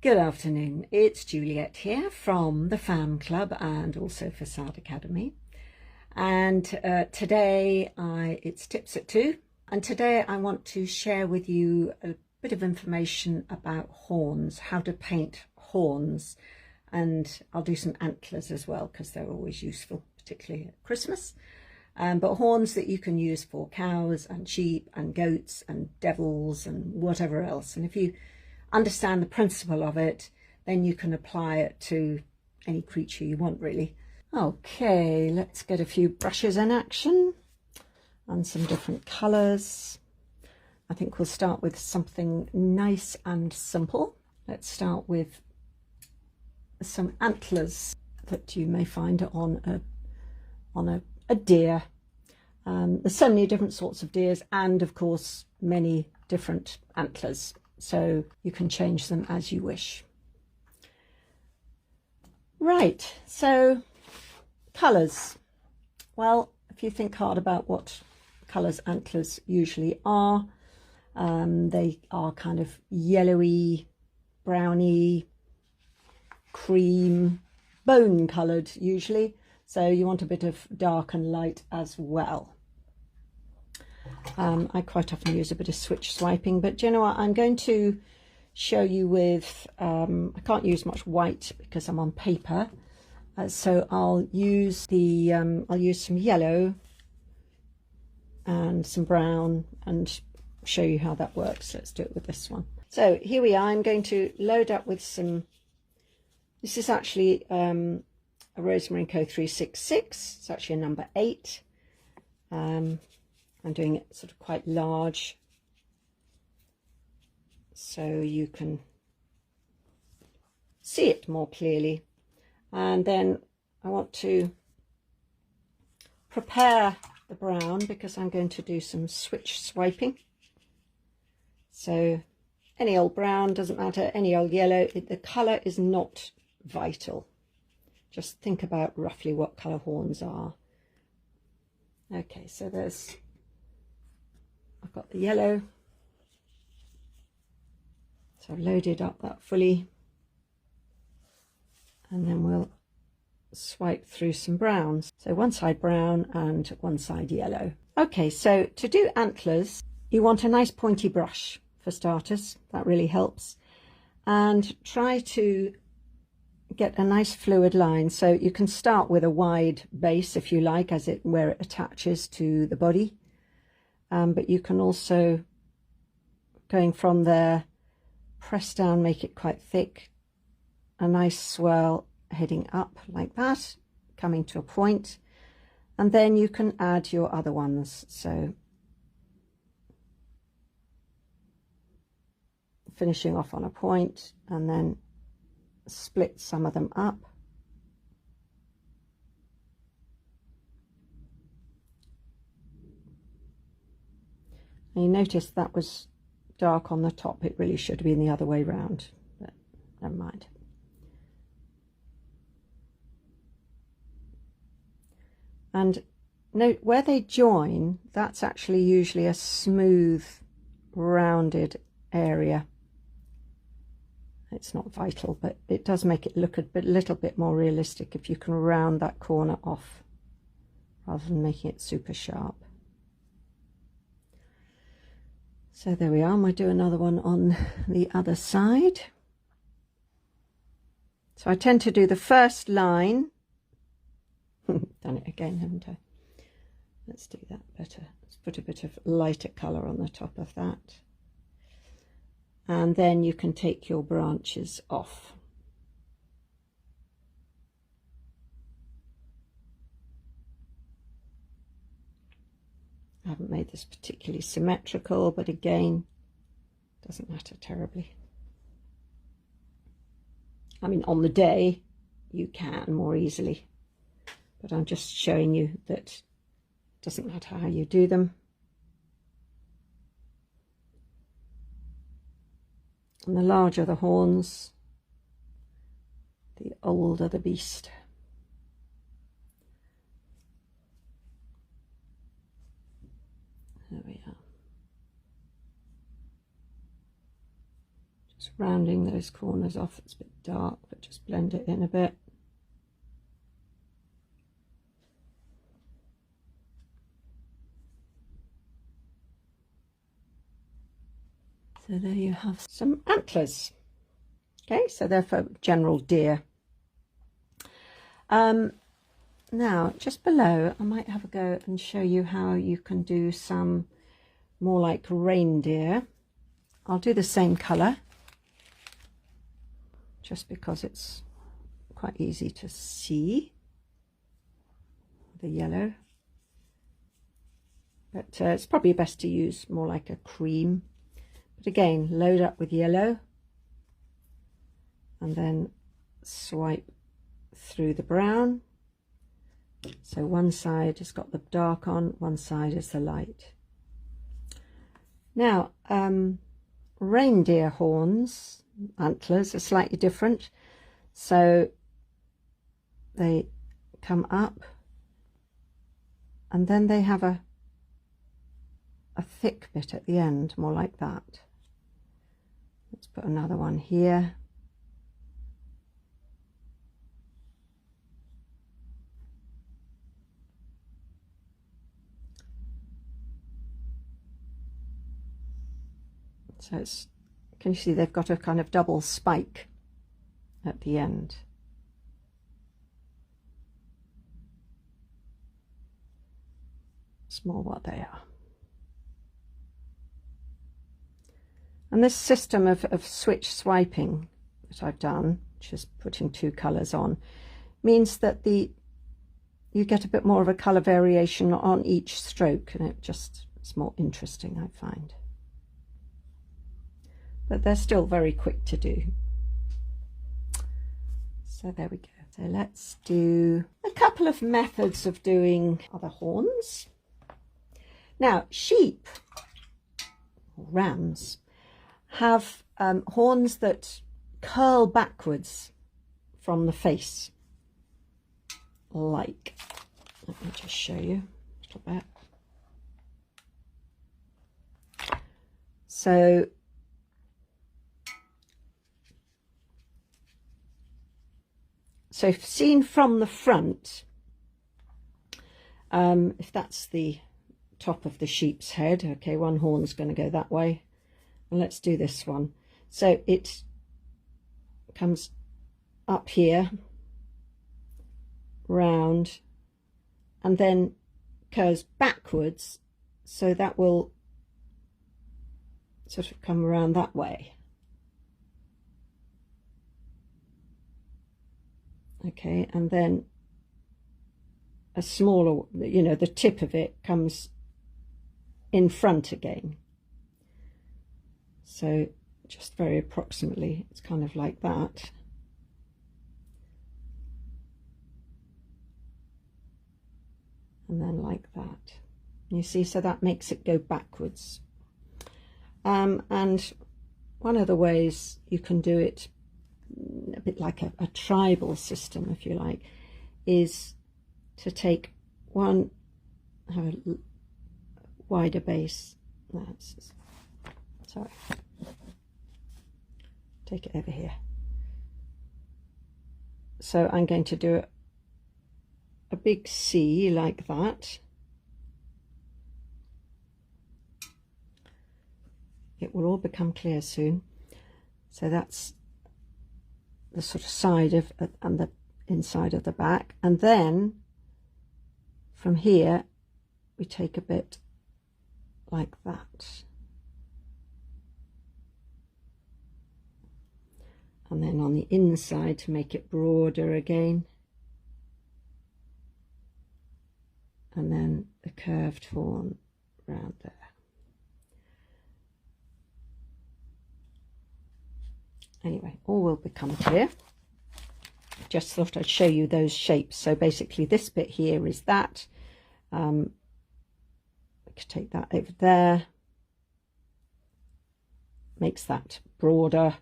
Good afternoon, it's Juliet here from the Fan Club and also Facade Academy. And today it's Tips at 2, and today I want to share with you a bit of information about horns, how to paint horns, and I'll do some antlers as well because they're always useful, particularly at Christmas. But horns that you can use for cows and sheep and goats and devils and whatever else. And if you understand the principle of it, then you can apply it to any creature you want, really. Okay, let's get a few brushes in action and some different colours. I think we'll start with something nice and simple. Let's start with some antlers that you may find on a deer. There's so many different sorts of deers and of course many different antlers, so you can change them as you wish. Right, so colours. Well, if you think hard about what colours antlers usually are, they are kind of yellowy, browny, cream, bone coloured usually, so you want a bit of dark and light as well. I quite often use a bit of switch swiping, but do you know what, I'm going to show you with, I can't use much white because I'm on paper, so I'll use some yellow and some brown and show you how that works. Let's do it with this one. So here we are. I'm going to load up with some, this is actually a Rosemary & Co 366. It's actually a number 8. I'm doing it sort of quite large so you can see it more clearly. And then I want to prepare the brown because I'm going to do some switch swiping. So any old brown, doesn't matter, any old yellow, the colour is not vital. Just think about roughly what colour horns are. Okay, so I've got the yellow. So I've loaded up that fully. And then we'll swipe through some browns. So one side brown and one side yellow. Okay, so to do antlers, you want a nice pointy brush for starters. That really helps. And try to get a nice fluid line. So you can start with a wide base if you like, where it attaches to the body. But you can also, going from there, press down, make it quite thick, a nice swirl heading up like that, coming to a point, and then you can add your other ones. So finishing off on a point and then split some of them up. And you notice that was dark on the top. It really should have been the other way round, but never mind. And note where they join, that's actually usually a smooth, rounded area. It's not vital, but it does make it look a little bit more realistic if you can round that corner off rather than making it super sharp. So there we are. I might do another one on the other side. So I tend to do the first line. Done it again, haven't I? Let's do that better. Let's put a bit of lighter colour on the top of that. And then you can take your branches off. I haven't made this particularly symmetrical, but again, doesn't matter terribly. I mean, on the day you can more easily, but I'm just showing you that it doesn't matter how you do them. And the larger the horns, the older the beast. There we are. Just rounding those corners off. It's a bit dark, but just blend it in a bit. So there you have some antlers. Okay, so they're for general deer. Now, just below, I might have a go and show you how you can do some more like reindeer. I'll do the same colour, just because it's quite easy to see, the yellow. But it's probably best to use more like a cream. But again, load up with yellow and then swipe through the brown. So one side has got the dark on, one side is the light. Now, reindeer horns, antlers, are slightly different. So they come up and then they have a thick bit at the end, more like that. Let's put another one here. So it's, can you see they've got a kind of double spike at the end. It's more what they are. And this system of switch swiping that I've done, which is putting two colours on, means that you get a bit more of a colour variation on each stroke, and it's more interesting, I find. But they're still very quick to do. So there we go. So let's do a couple of methods of doing other horns. Now, sheep, or rams, have horns that curl backwards from the face, like, let me just show you a little bit. So seen from the front, if that's the top of the sheep's head, okay, one horn's going to go that way. And let's do this one. So it comes up here, round, and then curves backwards, so that will sort of come around that way. Okay, and then a smaller, you know, the tip of it comes in front again. So just very approximately, it's kind of like that. And then like that. You see, so that makes it go backwards. And one of the ways you can do it, a bit like a tribal system, if you like, is to take one, have a wider base. Sorry, take it over here. So I'm going to do a big C like that. It will all become clear soon. So that's the sort of side of and the inside of the back, and then from here we take a bit like that, and then on the inside to make it broader again, and then the curved horn round there. Anyway, all will become clear. Just thought I'd show you those shapes. So basically this bit here is that. I could take that over there. Makes that broader,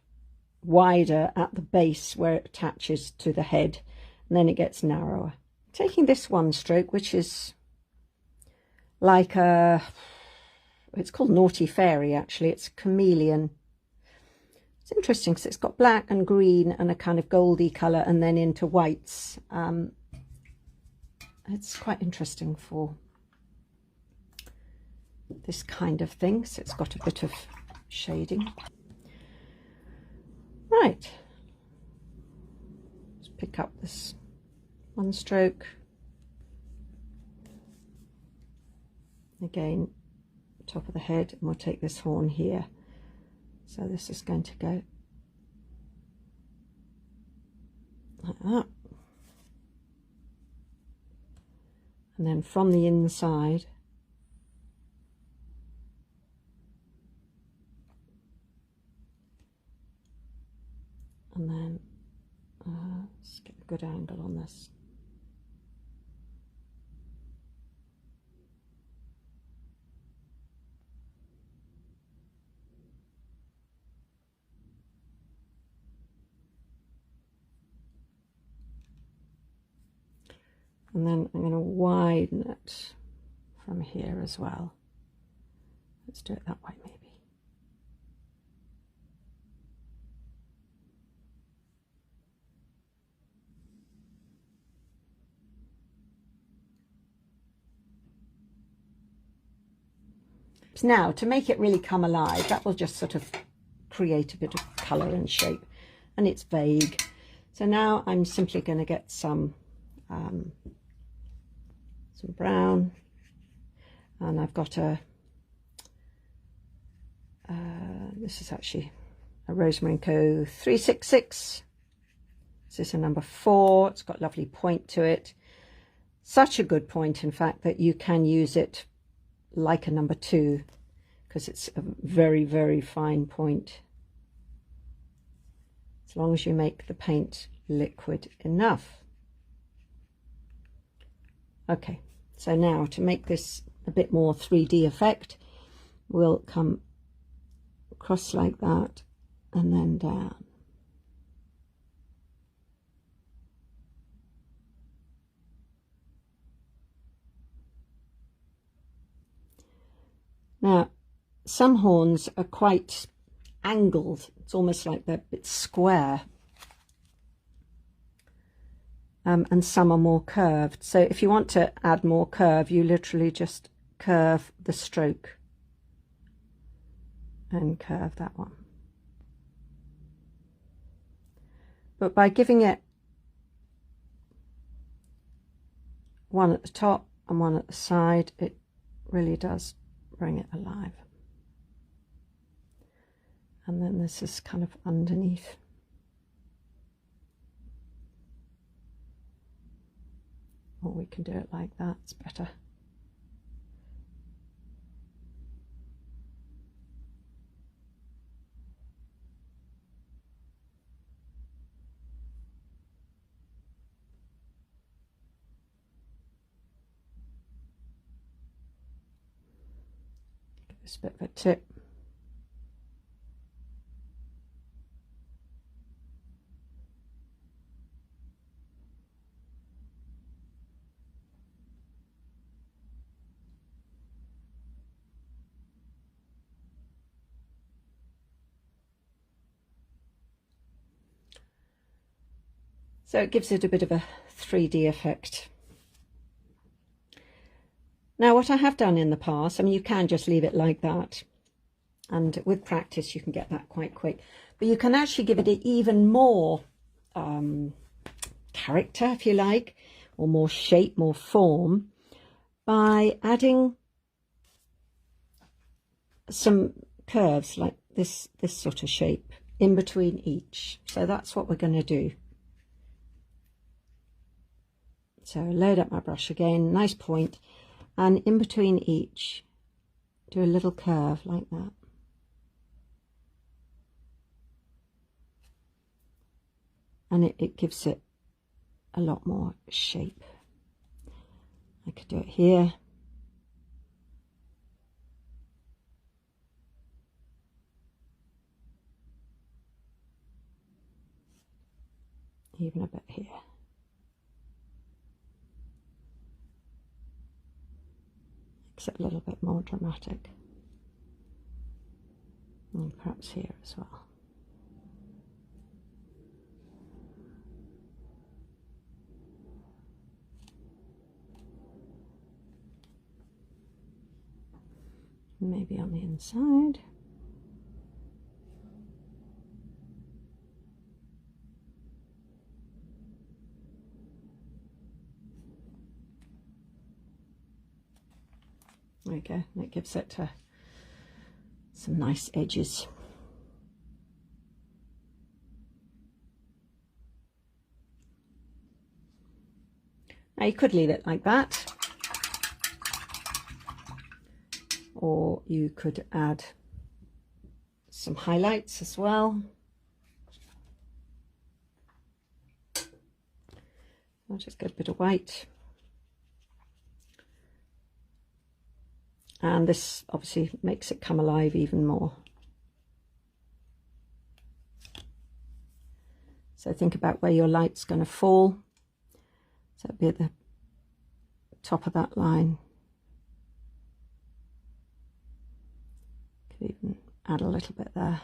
wider at the base where it attaches to the head, and then it gets narrower. Taking this one stroke, which is like it's called Naughty Fairy actually, it's chameleon. It's interesting because it's got black and green and a kind of goldy colour and then into whites. It's quite interesting for this kind of thing, so it's got a bit of shading. Right, let's pick up this one stroke. Again, top of the head, and we'll take this horn here. So this is going to go like that. And then from the inside, and then let's get a good angle on this. And then I'm going to widen it from here as well. Let's do it that way maybe. Now, to make it really come alive, that will just sort of create a bit of colour and shape, and it's vague. So now I'm simply going to get some brown, and I've got this is actually a Rosemary & Co 366. This is a number 4. It's got a lovely point to it. Such a good point, in fact, that you can use it like a number 2 because it's a very, very fine point, as long as you make the paint liquid enough. Okay, so now to make this a bit more 3D effect, we'll come across like that and then down. Now, some horns are quite angled. It's almost like they're a bit square. And some are more curved. So if you want to add more curve, you literally just curve the stroke and curve that one. But by giving it one at the top and one at the side, it really does bring it alive. And then this is kind of underneath. Or we can do it like that, it's better. Give this a bit of a tip. So it gives it a bit of a 3D effect. Now, what I have done in the past, I mean, you can just leave it like that, and with practice you can get that quite quick, but you can actually give it even more character, if you like, or more shape, more form, by adding some curves like this sort of shape in between each. So that's what we're going to do. So load up my brush again, nice point, and in between each do a little curve like that. And it gives it a lot more shape. I could do it here. Even a bit here. Makes it a little bit more dramatic. And perhaps here as well. maybe on the inside. There we go, that gives it some nice edges. Now you could leave it like that, or you could add some highlights as well. I'll just get a bit of white. And this obviously makes it come alive even more. So think about where your light's going to fall. So it'll be at the top of that line. Could even add a little bit there.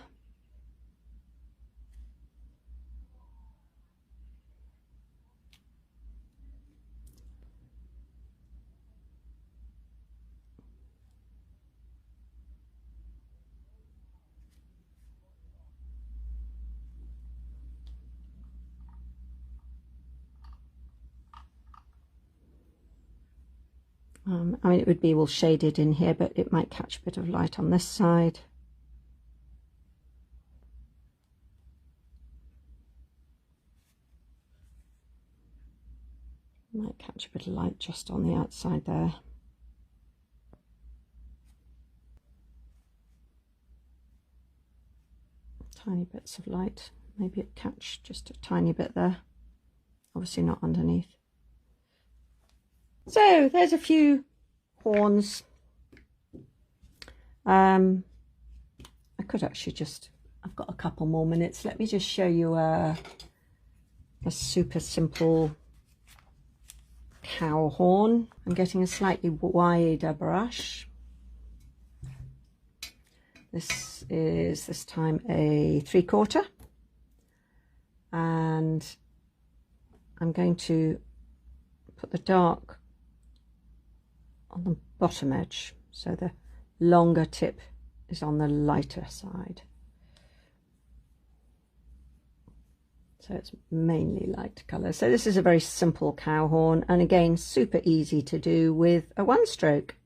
I mean, it would be all shaded in here, but it might catch a bit of light on this side. Might catch a bit of light just on the outside there. Tiny bits of light, maybe it catch just a tiny bit there. Obviously not underneath. So there's a few horns. I could actually just, I've got a couple more minutes. Let me just show you a super simple cow horn. I'm getting a slightly wider brush. This is this time a 3/4, and I'm going to put the dark on the bottom edge, so the longer tip is on the lighter side. So it's mainly light colour. So this is a very simple cow horn, and again super easy to do with a 1-stroke.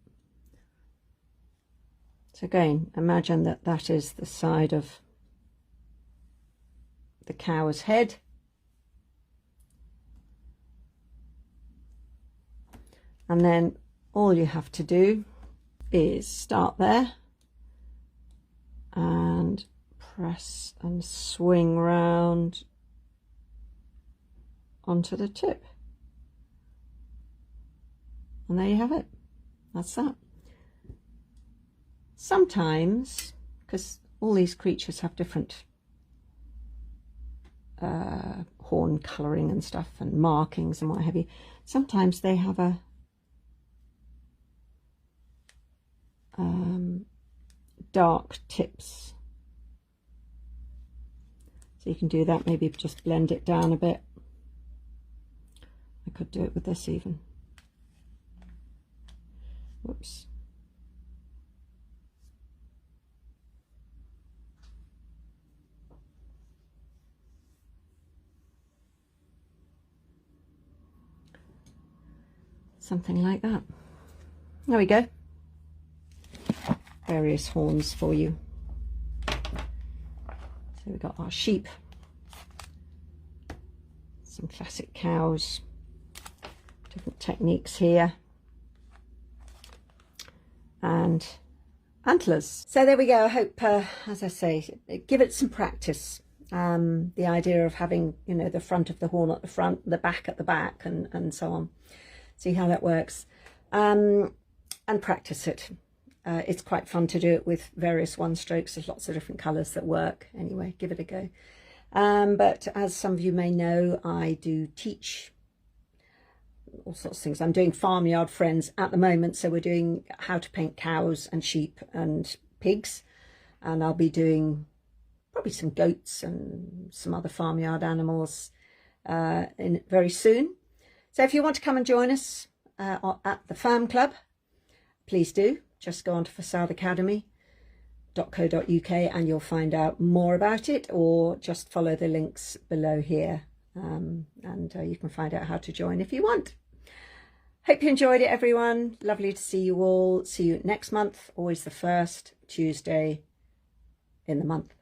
So again, imagine that that is the side of the cow's head. And then all you have to do is start there and press and swing round onto the tip. And there you have it. That's that. Sometimes, because all these creatures have different horn colouring and stuff and markings and what have you, sometimes they have a dark tips, so you can do that. Maybe just blend it down a bit. I could do it with this even. Whoops. Something like that. There we go. Various horns for you. So we've got our sheep, some classic cows, different techniques here, and antlers. So there we go. I hope, as I say, give it some practice. The idea of having, you know, the front of the horn at the front, the back at the back, and so on. See how that works, and practice it. It's quite fun to do it with various 1-strokes. There's lots of different colours that work. Anyway, give it a go. But as some of you may know, I do teach all sorts of things. I'm doing Farmyard Friends at the moment, so we're doing how to paint cows and sheep and pigs, and I'll be doing probably some goats and some other farmyard animals very soon. So if you want to come and join us at the Farm Club, please do. just go on to facadeacademy.co.uk and you'll find out more about it, or just follow the links below here, and you can find out how to join if you want. Hope you enjoyed it, everyone. Lovely to see you all. See you next month, always the first Tuesday in the month.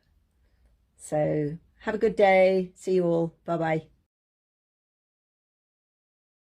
So have a good day. See you all. Bye-bye.